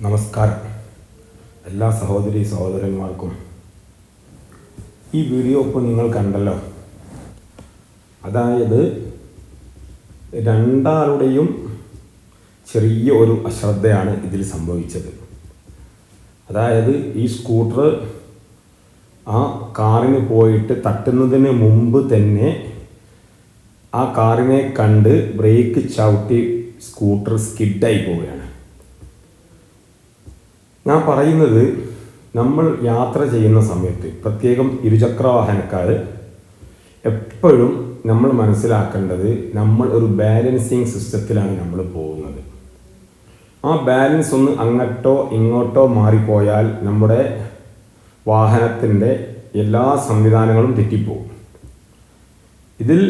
നമസ്കാരം എല്ലാ സഹോദരി സഹോദരന്മാർക്കും. ഈ വീഡിയോ ഇപ്പോൾ നിങ്ങൾ കണ്ടല്ലോ. അതായത് രണ്ടാളുടെയും ചെറിയ ഒരു അശ്രദ്ധയാണ് ഇതിൽ സംഭവിച്ചത്. അതായത് ഈ സ്കൂട്ടർ ആ കാറിന് പോയിട്ട് തട്ടുന്നതിന് മുമ്പ് തന്നെ ആ കാറിനെ കണ്ട് ബ്രേക്ക് ചവിട്ടി സ്കൂട്ടർ സ്കിഡായി പോവുകയാണ്. ഞാൻ പറയുന്നത്, നമ്മൾ യാത്ര ചെയ്യുന്ന സമയത്ത് പ്രത്യേകം ഇരുചക്ര വാഹനക്കാർ എപ്പോഴും നമ്മൾ മനസ്സിലാക്കേണ്ടത്, നമ്മൾ ഒരു ബാലൻസിങ് സിസ്റ്റത്തിലാണ് നമ്മൾ പോകുന്നത്. ആ ബാലൻസ് ഒന്ന് അങ്ങോട്ടോ ഇങ്ങോട്ടോ മാറിപ്പോയാൽ നമ്മുടെ വാഹനത്തിൻ്റെ എല്ലാ സംവിധാനങ്ങളും തെറ്റിപ്പോകും. ഇതിൽ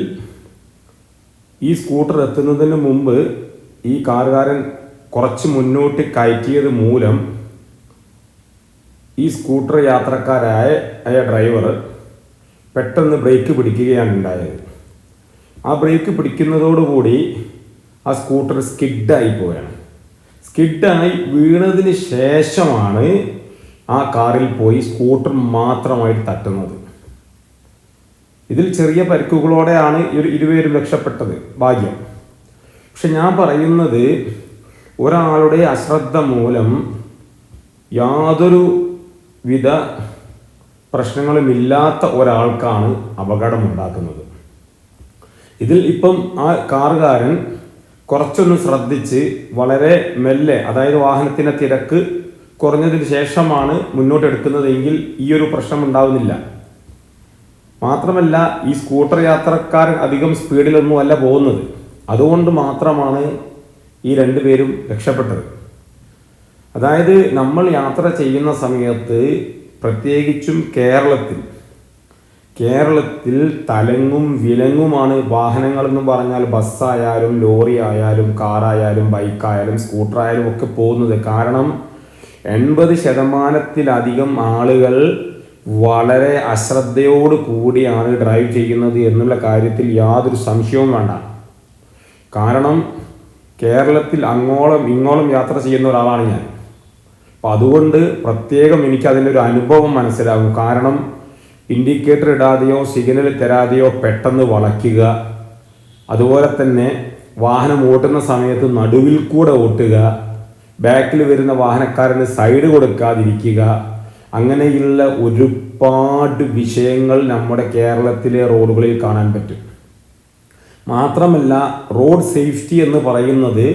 ഈ സ്കൂട്ടർ എത്തുന്നതിന് മുമ്പ് ഈ കാറുകാരൻ കുറച്ച് മുന്നോട്ട് കയറ്റിയത് മൂലം ഈ സ്കൂട്ടർ യാത്രക്കാരായ ഡ്രൈവർ പെട്ടെന്ന് ബ്രേക്ക് പിടിക്കുകയാണ് ഉണ്ടായത്. ആ ബ്രേക്ക് പിടിക്കുന്നതോടുകൂടി ആ സ്കൂട്ടർ സ്കിഡായി പോവുകയാണ്. സ്കിഡായി വീണതിന് ശേഷമാണ് ആ കാറിൽ പോയി സ്കൂട്ടർ മാത്രമായിട്ട് തട്ടുന്നത്. ഇതിൽ ചെറിയ പരിക്കുകളോടെയാണ് ഇരുവരും രക്ഷപ്പെട്ടത്, ഭാഗ്യം. പക്ഷെ ഞാൻ പറയുന്നത്, ഒരാളുടെ അശ്രദ്ധ മൂലം യാതൊരു വിധ പ്രശ്നങ്ങളുമില്ലാത്ത ഒരാൾക്കാണ് അപകടമുണ്ടാക്കുന്നത്. ഇതിൽ ഇപ്പം ആ കാറുകാരൻ കുറച്ചൊന്ന് ശ്രദ്ധിച്ച് വളരെ മെല്ലെ, അതായത് വാഹനത്തിൻ്റെ തിരക്ക് കുറഞ്ഞതിന് ശേഷമാണ് മുന്നോട്ട് എടുക്കുന്നതെങ്കിൽ ഈ ഒരു പ്രശ്നം ഉണ്ടാവുന്നില്ല. മാത്രമല്ല, ഈ സ്കൂട്ടർ യാത്രക്കാരൻ അധികം സ്പീഡിലൊന്നും അല്ല പോകുന്നത്. അതുകൊണ്ട് മാത്രമാണ് ഈ രണ്ടുപേരും രക്ഷപ്പെട്ടത്. അതായത് നമ്മൾ യാത്ര ചെയ്യുന്ന സമയത്ത്, പ്രത്യേകിച്ചും കേരളത്തിൽ തലങ്ങും വിലങ്ങുമാണ് വാഹനങ്ങളെന്ന് പറഞ്ഞാൽ. ബസ്സായാലും ലോറി ആയാലും കാറായാലും ബൈക്കായാലും സ്കൂട്ടറായാലും ഒക്കെ പോകുന്നത്. കാരണം 80% ആളുകൾ വളരെ അശ്രദ്ധയോട് കൂടിയാണ് ഡ്രൈവ് ചെയ്യുന്നത് എന്നുള്ള കാര്യത്തിൽ യാതൊരു സംശയവും വേണ്ട. കാരണം കേരളത്തിൽ അങ്ങോളം ഇങ്ങോളം യാത്ര ചെയ്യുന്ന ഒരാളാണ് ഞാൻ. അപ്പം അതുകൊണ്ട് പ്രത്യേകം എനിക്ക് അതിൻ്റെ ഒരു അനുഭവം മനസ്സിലാകും. കാരണം ഇൻഡിക്കേറ്റർ ഇടാതെയോ സിഗ്നൽ തരാതെയോ പെട്ടെന്ന് വളയ്ക്കുക, അതുപോലെ തന്നെ വാഹനം ഓട്ടുന്ന സമയത്ത് നടുവിൽ കൂടെ ഓട്ടുക, ബാക്കിൽ വരുന്ന വാഹനക്കാരന് സൈഡ് കൊടുക്കാതിരിക്കുക, അങ്ങനെയുള്ള ഒരുപാട് വിഷയങ്ങൾ നമ്മുടെ കേരളത്തിലെ റോഡുകളിൽ കാണാൻ പറ്റും. മാത്രമല്ല, റോഡ് സേഫ്റ്റി എന്ന് പറയുന്നത്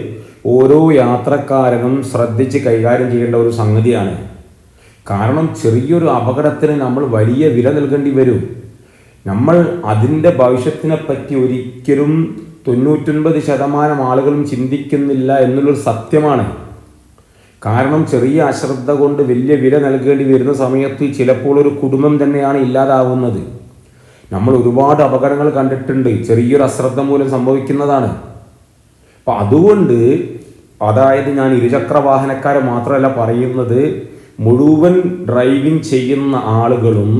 ഓരോ യാത്രക്കാരനും ശ്രദ്ധിച്ച് കൈകാര്യം ചെയ്യേണ്ട ഒരു സംഗതിയാണ്. കാരണം ചെറിയൊരു അപകടത്തിന് നമ്മൾ വലിയ വില നൽകേണ്ടി വരും. നമ്മൾ അതിൻ്റെ ഭവിഷ്യത്തിനെ പറ്റി ഒരിക്കലും 99% ആളുകളും ചിന്തിക്കുന്നില്ല എന്നുള്ളൊരു സത്യമാണ്. കാരണം ചെറിയ അശ്രദ്ധ കൊണ്ട് വലിയ വില നൽകേണ്ടി വരുന്ന സമയത്ത് ചിലപ്പോൾ ഒരു കുടുംബം തന്നെയാണ് ഇല്ലാതാവുന്നത്. നമ്മൾ ഒരുപാട് അപകടങ്ങൾ കണ്ടിട്ടുണ്ട്, ചെറിയൊരു അശ്രദ്ധ മൂലം സംഭവിക്കുന്നതാണ്. അപ്പം അതുകൊണ്ട്, അതായത് ഞാൻ ഇരുചക്ര വാഹനക്കാരെ മാത്രമല്ല പറയുന്നത്, മുഴുവൻ ഡ്രൈവിംഗ് ചെയ്യുന്ന ആളുകളും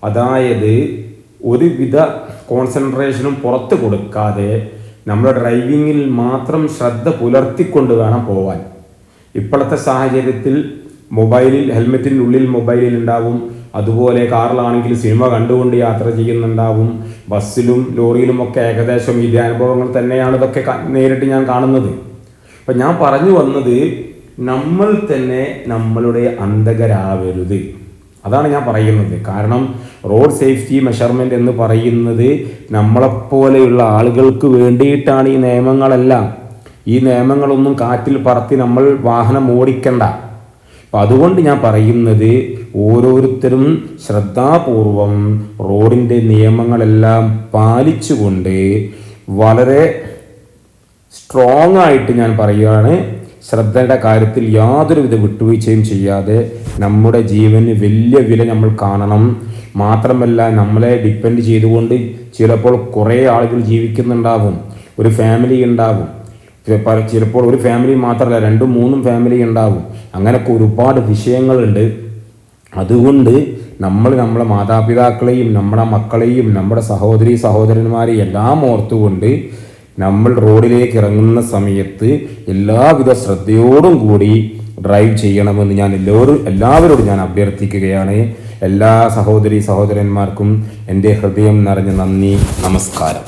അതായത് ഒരുവിധ കോൺസെൻട്രേഷനും പുറത്ത് കൊടുക്കാതെ നമ്മുടെ ഡ്രൈവിങ്ങിൽ മാത്രം ശ്രദ്ധ പുലർത്തിക്കൊണ്ട് വേണം പോവാൻ. ഇപ്പോഴത്തെ സാഹചര്യത്തിൽ മൊബൈലിൽ, ഹെൽമെറ്റിൻ്റെ ഉള്ളിൽ മൊബൈലിൽ ഉണ്ടാവും. അതുപോലെ കാറിലാണെങ്കിൽ സിനിമ കണ്ടുകൊണ്ട് യാത്ര ചെയ്യുന്നുണ്ടാവും. ബസ്സിലും ലോറിയിലും ഒക്കെ ഏകദേശം ഇതേ അനുഭവങ്ങൾ തന്നെയാണ് ഇതൊക്കെ നേരിട്ട് ഞാൻ കാണുന്നത്. അപ്പം ഞാൻ പറഞ്ഞു വന്നത്, നമ്മൾ തന്നെ നമ്മളുടെ അന്ധകരാവരുത്, അതാണ് ഞാൻ പറയുന്നത്. കാരണം റോഡ് സേഫ്റ്റി മെഷർമെൻറ്റ് എന്ന് പറയുന്നത് നമ്മളെപ്പോലെയുള്ള ആളുകൾക്ക് വേണ്ടിയിട്ടാണ് ഈ നിയമങ്ങളെല്ലാം. ഈ നിയമങ്ങളൊന്നും കാറ്റിൽ പറത്തി നമ്മൾ വാഹനം ഓടിക്കണ്ട. അപ്പം അതുകൊണ്ട് ഞാൻ പറയുന്നത്, ഓരോരുത്തരും ശ്രദ്ധാപൂർവം റോഡിൻ്റെ നിയമങ്ങളെല്ലാം പാലിച്ചുകൊണ്ട് വളരെ സ്ട്രോങ് ആയിട്ട് ഞാൻ പറയുകയാണ്, ശ്രദ്ധയുടെ കാര്യത്തിൽ യാതൊരുവിധ വിട്ടുവീഴ്ചയും ചെയ്യാതെ നമ്മുടെ ജീവന് വലിയ വില നമ്മൾ കാണണം. മാത്രമല്ല, നമ്മളെ ഡിപ്പെൻഡ് ചെയ്തുകൊണ്ട് ചിലപ്പോൾ കുറേ ആളുകൾ ജീവിക്കുന്നുണ്ടാവും, ഒരു ഫാമിലി ഉണ്ടാവും. ചിലപ്പോൾ ഒരു ഫാമിലി മാത്രമല്ല, 2-3 ഫാമിലി ഉണ്ടാവും. അങ്ങനെയൊക്കെ ഒരുപാട് വിഷയങ്ങളുണ്ട്. അതുകൊണ്ട് നമ്മളെ മാതാപിതാക്കളെയും നമ്മുടെ മക്കളെയും നമ്മുടെ സഹോദരന്മാരെയും എല്ലാം ഓർത്തുകൊണ്ട് നമ്മൾ റോഡിലേക്ക് ഇറങ്ങുന്ന സമയത്ത് എല്ലാവിധ ശ്രദ്ധയോടും കൂടി ഡ്രൈവ് ചെയ്യണമെന്ന് ഞാൻ എല്ലാവരോടും ഞാൻ അഭ്യർത്ഥിക്കുകയാണ്. എല്ലാ സഹോദരന്മാർക്കും എൻ്റെ ഹൃദയം നിറഞ്ഞ നന്ദി, നമസ്കാരം.